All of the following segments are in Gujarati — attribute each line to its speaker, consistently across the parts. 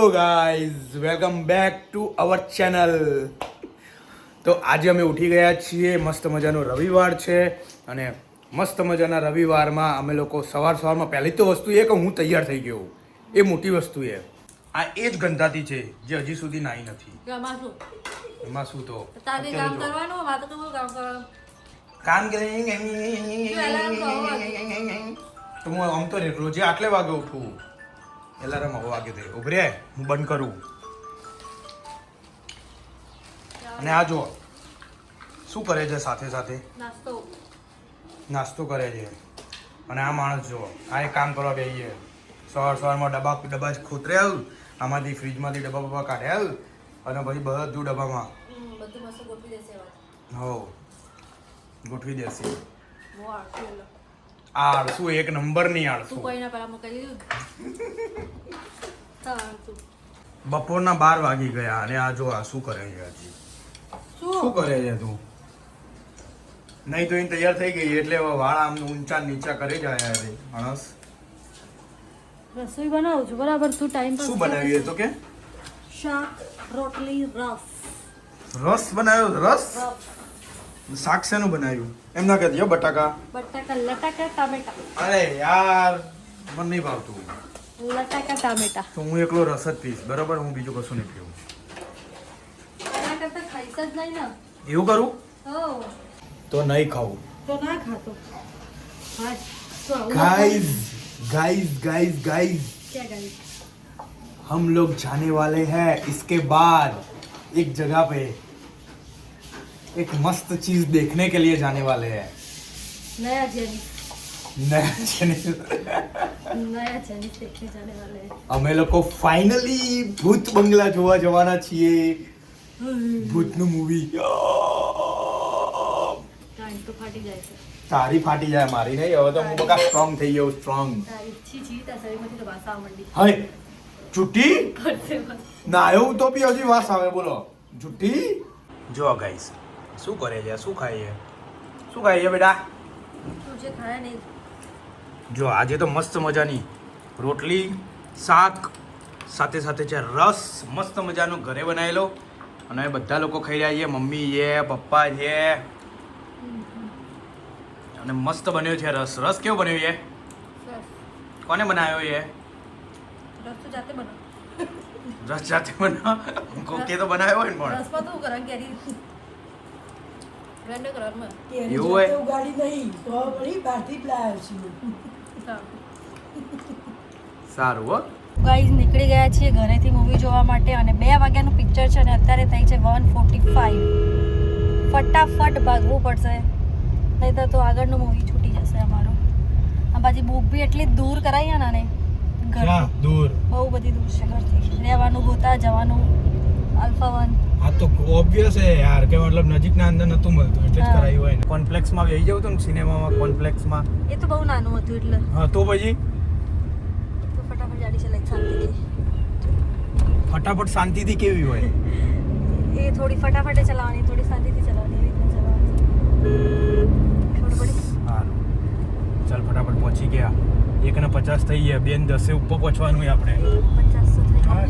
Speaker 1: Guys welcome back to our channel. તો આજે અમે ઉઠી ગયા છીએ. મસ્ત મજાનો રવિવાર છે અને મસ્ત મજાના રવિવારમાં અમે લોકો સવારમાં પહેલી તો વસ્તુ એ કે હું તૈયાર થઈ ગયો. એ મોટી વસ્તુ એ આ એ જ ગંધાતી છે જે હજી સુધી નાઈ નથી. એમાં શું તો કામ તો હું આમ તો રોજે આટલે વાગે ઉઠું. એલાર્મ હવે વાગે દે. ઉભરે હું બંધ કરું. અને આ જો શું કરે છે સાથે સાથે નાસ્તો કરે છે. અને આ માણસ જો આ એક કામ કરવા બેસીએ. સવારમાં ડબ્બા જ ખોતરે આવ્યું. આમાંથી ફ્રીજમાંથી ડબ્બા કાઢે આવ્યું અને પછી બધું ડબ્બામાં ગોઠવી દેશે. આળસુ એક નંબરની આળસુ. બપોરના 12 વાગી ગયા અને આ જો આ શું કરે છે હજી? શું કરે છે તું? નહીં તો એને તૈયાર થઈ ગઈ એટલે વાળ આમ ઊંચા નીચા કરી જાય. માણસ
Speaker 2: રસોઈ બનાવું છું બરાબર. તું ટાઈમ પર
Speaker 1: શું બનાવ્યું તો કે
Speaker 2: શાક રોટલી
Speaker 1: રસ બનાવ્યો. રસ શાક શેનું બનાવ્યું? એમ ના કહેતી બટાકા
Speaker 2: લટાકા ટામેટા.
Speaker 1: અરે યાર મને નહીં ભાવતું.
Speaker 2: લટાકા ટામેટા
Speaker 1: તો હું એકલો રસ જ પીશ બરાબર. હું બીજું કશું નહીં પીવું.
Speaker 2: એના કરતા ખાઈશ જ નહીં ને.
Speaker 1: એવું કરું
Speaker 2: હો
Speaker 1: તો નહીં ખાવું.
Speaker 2: તો ના ખાતો. હા તો
Speaker 1: गाइस गाइस गाइस गाइस
Speaker 2: क्या गाइस?
Speaker 1: हम लोग जाने वाले हैं इसके बाद एक जगह पे एक मस्त चीज देखने के लिए जाने वाले हैं.
Speaker 2: नया जेनिस
Speaker 1: नया चैनल
Speaker 2: देखने जाने वाले हैं.
Speaker 1: અમે લોકો ફાઇનલી ભૂત બંગલા જોવા જવાના છીએ. ભૂતનું મૂવી.
Speaker 2: ટાઈમ તો ફાટી જાય છે.
Speaker 1: તારી ફાટી જાય મારી નહીં. હવે તો હું બકા સ્ટ્રોંગ થઈ ગયો. સ્ટ્રોંગ.
Speaker 2: તારી છી તારા શરીરમાંથી તો વાસ આવવા માંડી.
Speaker 1: હે ચૂટી
Speaker 2: કરશે
Speaker 1: નાયો તો બી હજી વાસ આવે. બોલો જુઠ્ઠી. જો ગાઈસ શું કરે છે? શું ખાય છે? શું ખાય છે બેટા?
Speaker 2: તું જે ખાયા નહીં.
Speaker 1: જો આજે તો મસ્ત મજાની રોટલી શાક સાથે સાથે છે રસ. મસ્ત મજાનો ઘરે બનાવેલો અને બધા લોકો ખાઈ રહ્યા છીએ. મમ્મી છે, પપ્પા છે અને મસ્ત બન્યો છે રસ. રસ કેવો બન્યો છે? કોને બનાવ્યો છે?
Speaker 2: રસ તો જાતે બનાવ.
Speaker 1: રસ જાતે બનાવ. કોકે તો બનાવ્યો હોય ને પણ
Speaker 2: રસમાં તો કરા કેરી બ્લેન્ડ કરવામાં.
Speaker 1: એવું હોય?
Speaker 3: ઉગાડી નહીં તો વળી બહારથી જ લાવ્યો છું.
Speaker 1: સારું હો.
Speaker 2: ગાઈઝ નીકળી ગયા છીએ ઘરેથી મૂવી જોવા માટે અને 2 વાગ્યાનું પિક્ચર છે અને અત્યારે થઈ છે 1:45. ફટાફટ ભાગવું પડશે નહીં તો આગળનું મૂવી છૂટી જશે અમારું. આ બાજુ બુક બી એટલી દૂર કરાવી ને ને
Speaker 1: ક્યાં દૂર?
Speaker 2: બહુ બધી દૂર છે ઘરથી. રહેવાનું ગોતા જવાનું આલ્ફા 1.
Speaker 1: આ તો ઓબ્વિયસ છે યાર કે મતલબ નજીકના અંદર નતું મળતું એટલે જ કરાયું હોય ને. કોમ્પ્લેક્સમાં બેસી જવું હતું ને સિનેમામાં. કોમ્પ્લેક્સમાં
Speaker 2: એ તો બહુ નાનું હતું એટલે
Speaker 1: હા તો પછી
Speaker 2: તો ફટાફટ ગાડી ચલાવી શાંતિથી.
Speaker 1: ફટાફટ શાંતિથી કેવી હોય?
Speaker 2: એ થોડી ફટાફટે ચલાવવાની, થોડી શાંતિથી ચલાવવાની, એવી રીતના ચલાવવાની. ખબર પડી?
Speaker 1: સારું ચાલ ફટાફટ પહોંચી ગયા. 1:50 થઈ ગયા. 2:10 ઉપર પહોંચવાનું હોય આપણે.
Speaker 2: 50 તો થઈ
Speaker 1: હા.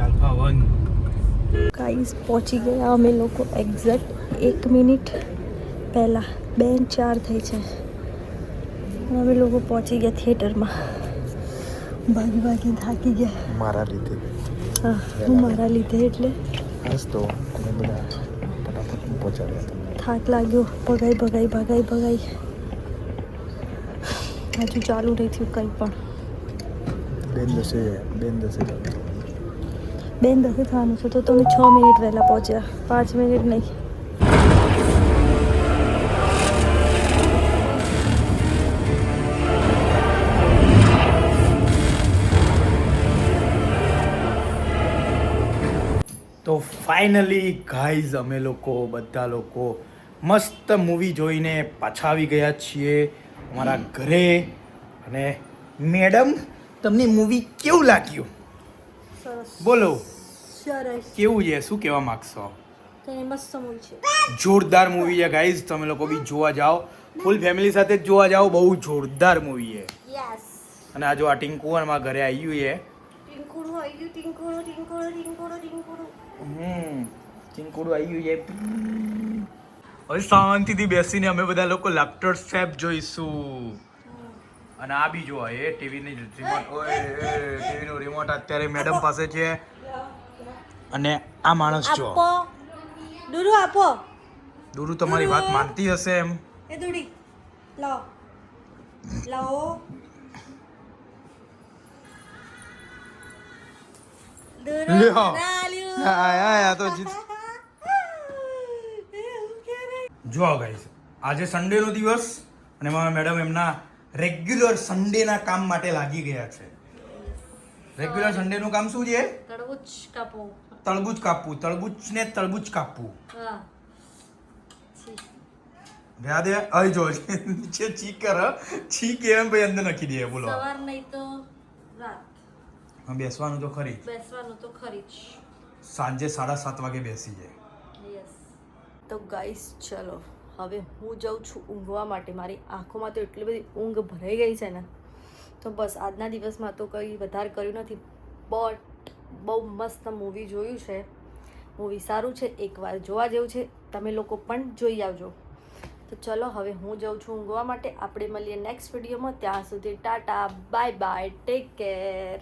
Speaker 1: આલ્ફા 1
Speaker 2: ગાઈસ પહોંચી ગયા અમે લોકો એક્ઝેક્ટ 1 મિનિટ પહેલાં. 2:04 થઈ છે અમે લોકો પહોંચી ગયા થિયેટરમાં. ભાગી થાકી ગયા.
Speaker 1: મારા લીધે.
Speaker 2: હા હું મારા લીધે એટલે
Speaker 1: બસ તો તમે બધા ફટાફટ પહોંચાડ્યા.
Speaker 2: થાક લાગ્યો. ભગાઈ હજુ ચાલુ નહીં થયું કંઈ પણ. 2:10 થવાનું છે તો તમે 6 મિનિટ વહેલા પહોંચ્યા. 5 મિનિટ નહીં.
Speaker 1: તો ફાઇનલી ગાઈઝ અમે લોકો બધા લોકો મસ્ત મૂવી જોઈને પાછા આવી ગયા છીએ અમારા ઘરે. અને મેડમ તમને મૂવી કેવું લાગ્યું?
Speaker 2: સરસ.
Speaker 1: બોલો
Speaker 2: સરસ.
Speaker 1: કેવું છે? શું કહેવા માંગશો?
Speaker 2: કંઈ મસ્ત મૂવી છે.
Speaker 1: જોરદાર મૂવી છે ગાઈઝ. તમે લોકો બી જોવા જાઓ. ફૂલ ફેમિલી સાથે જ જોવા જાઓ. બહુ જોરદાર મૂવી છે.
Speaker 2: યસ.
Speaker 1: અને આ જો આ ટિંકુ અમારા ઘરે આવ્યું છે
Speaker 2: આવી ગયું ટીંકોડું ટીંકોડું ટીંકોડું ટીંકોડું.
Speaker 1: ચિંકુડું આવી ગયું છે. હવે શાંતિથી બેસીને અમે બધા લોકો લાફ્ટર સેફ જોઈશું. અને આ બી જોવા એ ટીવીની રિમોટ ટીવીનું રિમોટ અત્યારે મેડમ પાસે છે. અને આ માણસ જો
Speaker 2: આપો દુરુ આપો.
Speaker 1: દુરુ તમારી વાત માનતી હશે એમ.
Speaker 2: એ દુડી લાવો લાવો. દુરુ
Speaker 1: લ્યો.
Speaker 2: નાલ્યું.
Speaker 1: આ તો જીત. જો ગાઈસ આજે સન્ડે નો દિવસ અને મારા મેડમ એમના રેગ્યુલર સન્ડેના કામ માટે લાગી ગયા છે. રેગ્યુલર સન્ડેનું કામ શું છે?
Speaker 2: તરબૂચ કાપો.
Speaker 1: તરબૂચ કાપવું. તરબૂચને તરબૂચ કાપવું.
Speaker 2: હા
Speaker 1: રહ્યા દે અહીં જો નીચે ચીક કર ચીક એમ ભાઈ અંદર નાખી દે. બોલો
Speaker 2: સવાર નહીં તો રાત
Speaker 1: હા બેસવાનું તો ખરી.
Speaker 2: બેસવાનું તો ખરી જ.
Speaker 1: સાંજે 7:30 વાગે બેસી જાય.
Speaker 2: યસ. તો ગાઈસ ચલો હવે હું જાઉં છું ઊંઘવા માટે. મારી આંખોમાં તો એટલી બધી ઊંઘ ભરાઈ ગઈ છે ને, તો બસ આજના દિવસમાં તો કંઈ વધારે કર્યું નથી. બટ બહુ મસ્ત મૂવી જોયું છે. મૂવી સારું છે, એકવાર જોવા જેવું છે. તમે લોકો પણ જોઈ આવજો. તો ચલો હવે હું જાઉં છું ઊંઘવા માટે. આપણે મળીએ નેક્સ્ટ વિડીયોમાં. ત્યાં સુધી Tata bye bye take care.